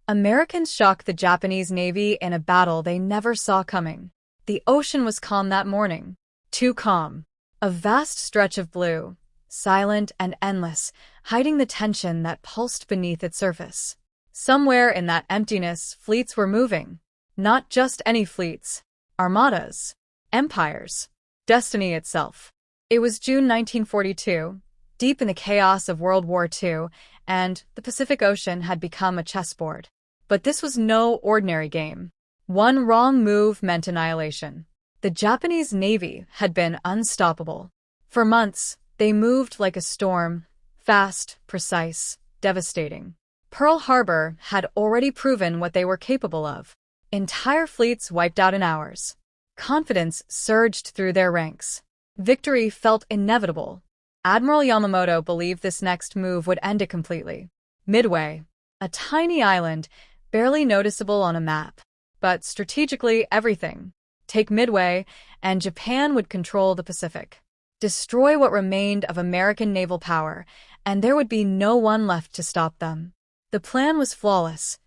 Americans shocked the Japanese Navy in a battle they never saw coming. The ocean was calm that morning. Too calm. A vast stretch of blue, silent and endless, hiding the tension that pulsed beneath its surface. Somewhere in that emptiness, fleets were moving. Not just any fleets. Armadas. Empires. Destiny itself. It was June 1942, deep in the chaos of World War II, and the Pacific Ocean had become a chessboard. But this was no ordinary game. One wrong move meant annihilation. The Japanese Navy had been unstoppable. For months, they moved like a storm, fast, precise, devastating. Pearl Harbor had already proven what they were capable of. Entire fleets wiped out in hours. Confidence surged through their ranks. Victory felt inevitable. Admiral Yamamoto believed this next move would end it completely. Midway, a tiny island, barely noticeable on a map. But strategically everything. Take Midway, and Japan would control the Pacific. Destroy what remained of American naval power, and there would be no one left to stop them. The plan was flawless.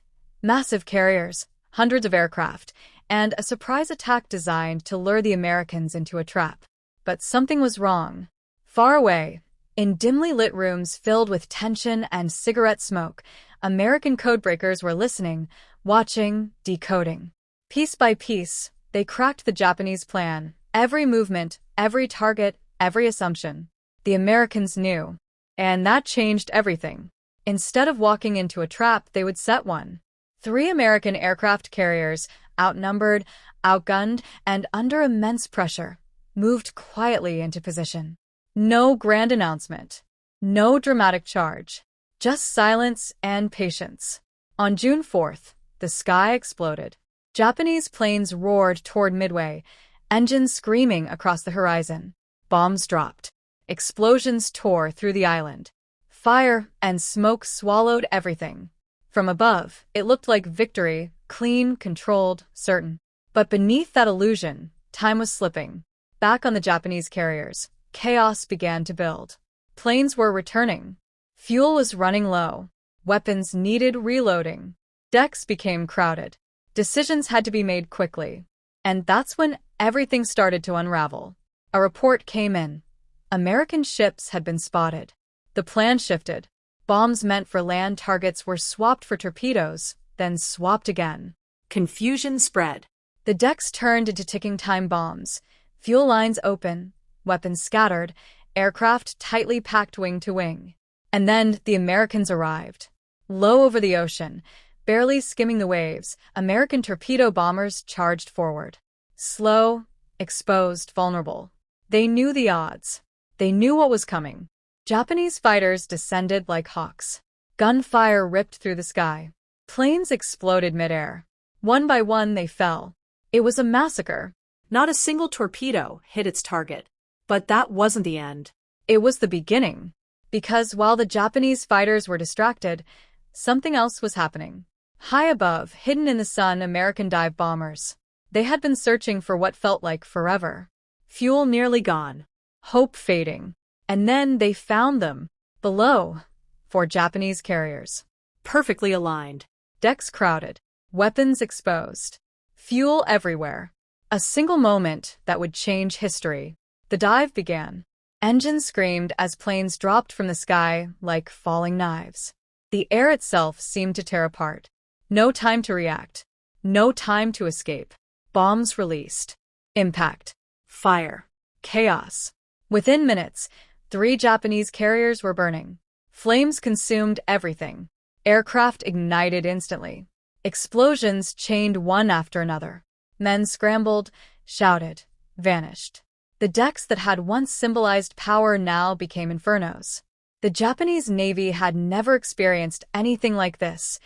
Massive carriers, hundreds of aircraft, and a surprise attack designed to lure the Americans into a trap. But something was wrong. Far away, in dimly lit rooms filled with tension and cigarette smoke, American codebreakers were listening, watching, decoding. Piece by piece, they cracked the Japanese plan. Every movement, every target, every assumption. The Americans knew. And that changed everything. Instead of walking into a trap, they would set one. 3 American aircraft carriers, outnumbered, outgunned, and under immense pressure, moved quietly into position. No grand announcement. No dramatic charge. Just silence and patience. On June 4th, the sky exploded. Japanese planes roared toward Midway, engines screaming across the horizon. Bombs dropped. Explosions tore through the island. Fire and smoke swallowed everything. From above, it looked like victory, clean, controlled, certain. But beneath that illusion, time was slipping. Back on the Japanese carriers, chaos began to build. Planes were returning. Fuel was running low. Weapons needed reloading. Decks became crowded. Decisions had to be made quickly. And that's when everything started to unravel. A report came in. American ships had been spotted. The plan shifted. Bombs meant for land targets were swapped for torpedoes, then swapped again. Confusion spread. The decks turned into ticking time bombs. Fuel lines open, weapons scattered, aircraft tightly packed wing to wing. And then the Americans arrived. Low over the ocean, barely skimming the waves, American torpedo bombers charged forward. Slow, exposed, vulnerable. They knew the odds. They knew what was coming. Japanese fighters descended like hawks. Gunfire ripped through the sky. Planes exploded midair. One by one they fell. It was a massacre. Not a single torpedo hit its target. But that wasn't the end. It was the beginning. Because while the Japanese fighters were distracted, something else was happening. High above, hidden in the sun, American dive bombers. They had been searching for what felt like forever. Fuel nearly gone. Hope fading. And then they found them. Below, 4 Japanese carriers. Perfectly aligned. Decks crowded. Weapons exposed. Fuel everywhere. A single moment that would change history. The dive began. Engines screamed as planes dropped from the sky like falling knives. The air itself seemed to tear apart. No time to react. No time to escape. Bombs released. Impact. Fire. Chaos. Within minutes, 3 Japanese carriers were burning. Flames consumed everything. Aircraft ignited instantly. Explosions chained one after another. Men scrambled, shouted, vanished. The decks that had once symbolized power now became infernos. The Japanese Navy had never experienced anything like this.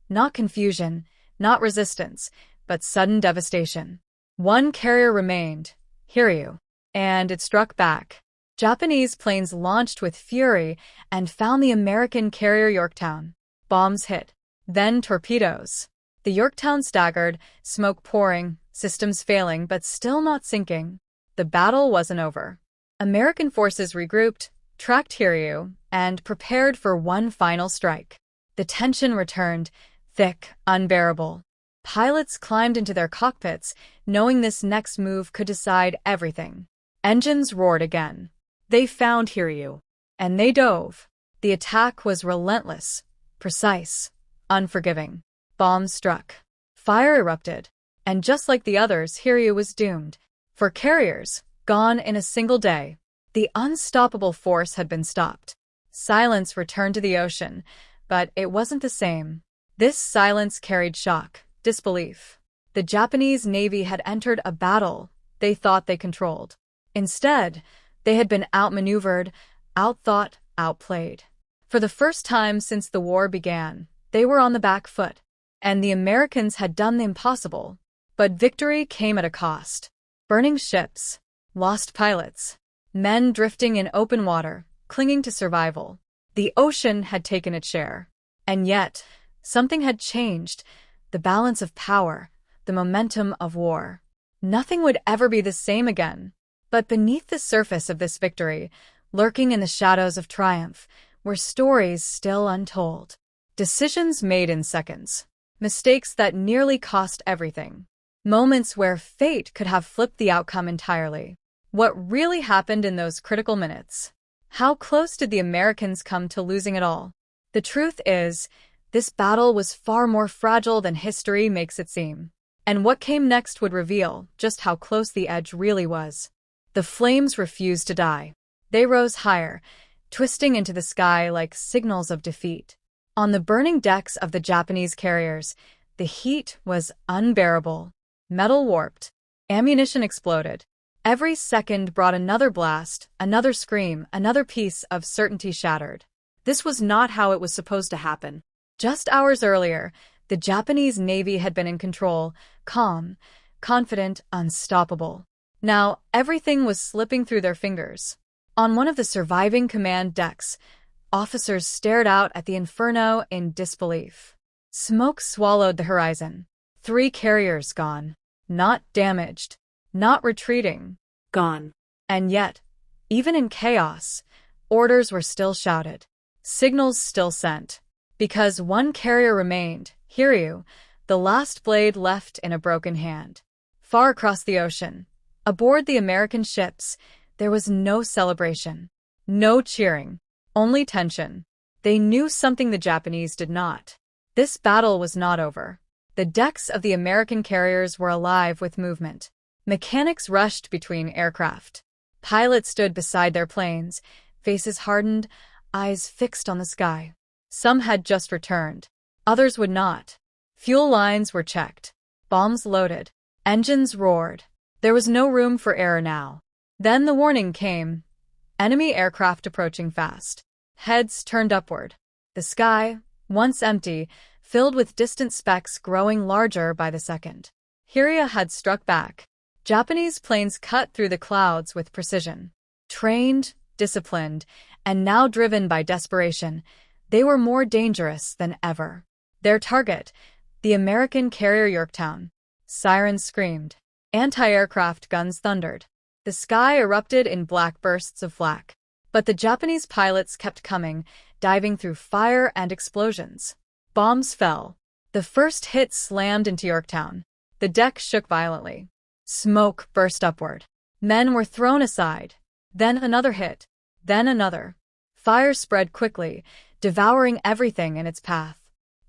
Not confusion, not resistance, but sudden devastation. One carrier remained, Hiryu, and it struck back. Japanese planes launched with fury and found the American carrier Yorktown. Bombs hit. Then torpedoes. The Yorktown staggered, smoke pouring, systems failing but still not sinking. The battle wasn't over. American forces regrouped, tracked Hiryu, and prepared for one final strike. The tension returned, thick, unbearable. Pilots climbed into their cockpits, knowing this next move could decide everything. Engines roared again. They found Hiryu. And they dove. The attack was relentless, precise, unforgiving. Bombs struck. Fire erupted. And just like the others, Hiryu was doomed. For carriers, gone in a single day, the unstoppable force had been stopped. Silence returned to the ocean, but it wasn't the same. This silence carried shock, disbelief. The Japanese Navy had entered a battle they thought they controlled. Instead, they had been outmaneuvered, outthought, outplayed. For the first time since the war began, they were on the back foot, and the Americans had done the impossible. But victory came at a cost. Burning ships, lost pilots, men drifting in open water, clinging to survival. The ocean had taken its share. And yet, something had changed, the balance of power, the momentum of war. Nothing would ever be the same again. But beneath the surface of this victory, lurking in the shadows of triumph, were stories still untold. Decisions made in seconds. Mistakes that nearly cost everything. Moments where fate could have flipped the outcome entirely. What really happened in those critical minutes? How close did the Americans come to losing it all? The truth is, this battle was far more fragile than history makes it seem. And what came next would reveal just how close the edge really was. The flames refused to die. They rose higher, twisting into the sky like signals of defeat. On the burning decks of the Japanese carriers, the heat was unbearable. Metal warped. Ammunition exploded. Every second brought another blast, another scream, another piece of certainty shattered. This was not how it was supposed to happen. Just hours earlier, the Japanese Navy had been in control, calm, confident, unstoppable. Now, everything was slipping through their fingers. On one of the surviving command decks, officers stared out at the inferno in disbelief. Smoke swallowed the horizon. 3 carriers gone. Not damaged. Not retreating. Gone. And yet, even in chaos, orders were still shouted. Signals still sent. Because one carrier remained, Hiryu, the last blade left in a broken hand. Far across the ocean, aboard the American ships, there was no celebration. No cheering. Only tension. They knew something the Japanese did not. This battle was not over. The decks of the American carriers were alive with movement. Mechanics rushed between aircraft. Pilots stood beside their planes, faces hardened, eyes fixed on the sky. Some had just returned. Others would not. Fuel lines were checked. Bombs loaded. Engines roared. There was no room for error now. Then the warning came. Enemy aircraft approaching fast. Heads turned upward. The sky, once empty, filled with distant specks growing larger by the second. Hiryu had struck back. Japanese planes cut through the clouds with precision. Trained, disciplined, and now driven by desperation, they were more dangerous than ever. Their target, the American carrier Yorktown. Sirens screamed. Anti-aircraft guns thundered. The sky erupted in black bursts of flak. But the Japanese pilots kept coming, diving through fire and explosions. Bombs fell. The first hit slammed into Yorktown. The deck shook violently. Smoke burst upward. Men were thrown aside. Then another hit. Then another. Fire spread quickly, devouring everything in its path.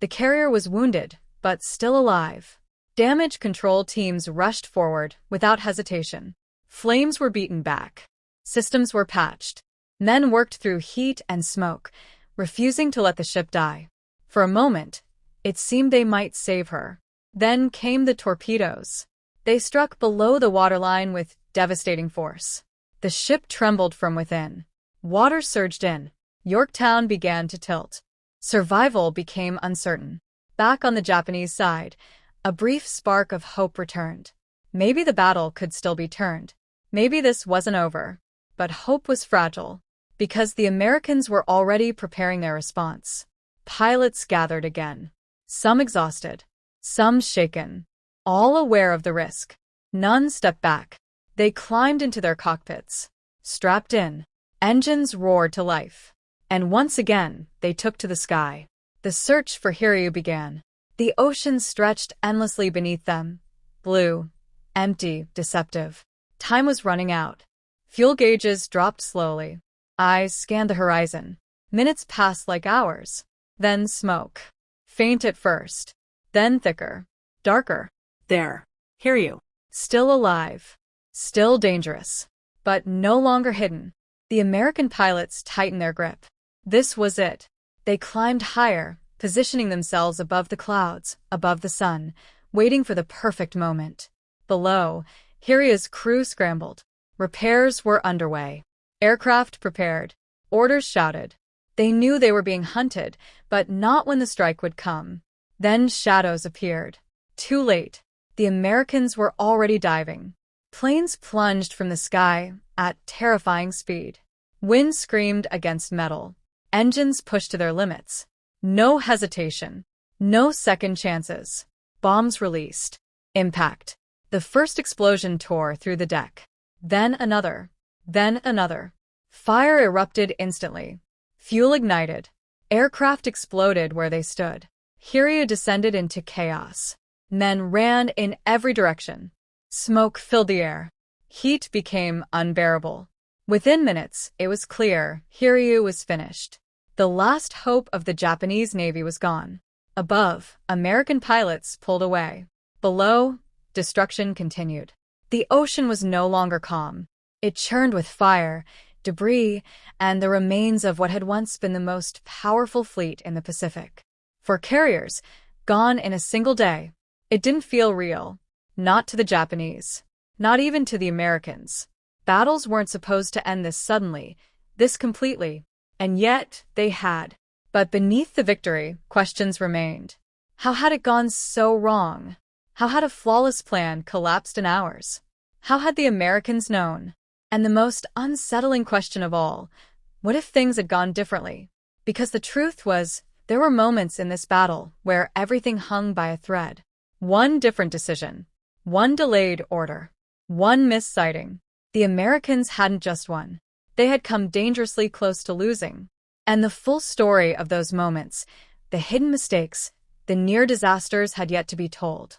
The carrier was wounded, but still alive. Damage control teams rushed forward without hesitation. Flames were beaten back. Systems were patched. Men worked through heat and smoke, refusing to let the ship die. For a moment, it seemed they might save her. Then came the torpedoes. They struck below the waterline with devastating force. The ship trembled from within. Water surged in. Yorktown began to tilt. Survival became uncertain. Back on the Japanese side, a brief spark of hope returned. Maybe the battle could still be turned. Maybe this wasn't over. But hope was fragile, because the Americans were already preparing their response. Pilots gathered again. Some exhausted. Some shaken. All aware of the risk. None stepped back. They climbed into their cockpits. Strapped in. Engines roared to life. And once again, they took to the sky. The search for Hiryu began. The ocean stretched endlessly beneath them. Blue, empty, deceptive. Time was running out. Fuel gauges dropped slowly. Eyes scanned the horizon. Minutes passed like hours. Then smoke. Faint at first. Then thicker. Darker. There. Hear you. Still alive. Still dangerous. But no longer hidden. The American pilots tightened their grip. This was it. They climbed higher, positioning themselves above the clouds, above the sun, waiting for the perfect moment. Below, Hiria's crew scrambled. Repairs were underway. Aircraft prepared. Orders shouted. They knew they were being hunted, but not when the strike would come. Then shadows appeared. Too late. The Americans were already diving. Planes plunged from the sky at terrifying speed. Wind screamed against metal. Engines pushed to their limits. No hesitation. No second chances. Bombs released. Impact. The first explosion tore through the deck. Then another. Then another. Fire erupted instantly. Fuel ignited. Aircraft exploded where they stood. Hiria descended into chaos. Men ran in every direction. Smoke filled the air. Heat became unbearable. Within minutes, it was clear Hiryu was finished. The last hope of the Japanese Navy was gone. Above, American pilots pulled away. Below, destruction continued. The ocean was no longer calm. It churned with fire, debris, and the remains of what had once been the most powerful fleet in the Pacific. For carriers, gone in a single day, it didn't feel real. Not to the Japanese. Not even to the Americans. Battles weren't supposed to end this suddenly, this completely. And yet, they had. But beneath the victory, questions remained. How had it gone so wrong? How had a flawless plan collapsed in hours? How had the Americans known? And the most unsettling question of all, what if things had gone differently? Because the truth was, there were moments in this battle where everything hung by a thread. One different decision. One delayed order. One missed sighting. The Americans hadn't just won. They had come dangerously close to losing. And the full story of those moments, the hidden mistakes, the near disasters had yet to be told.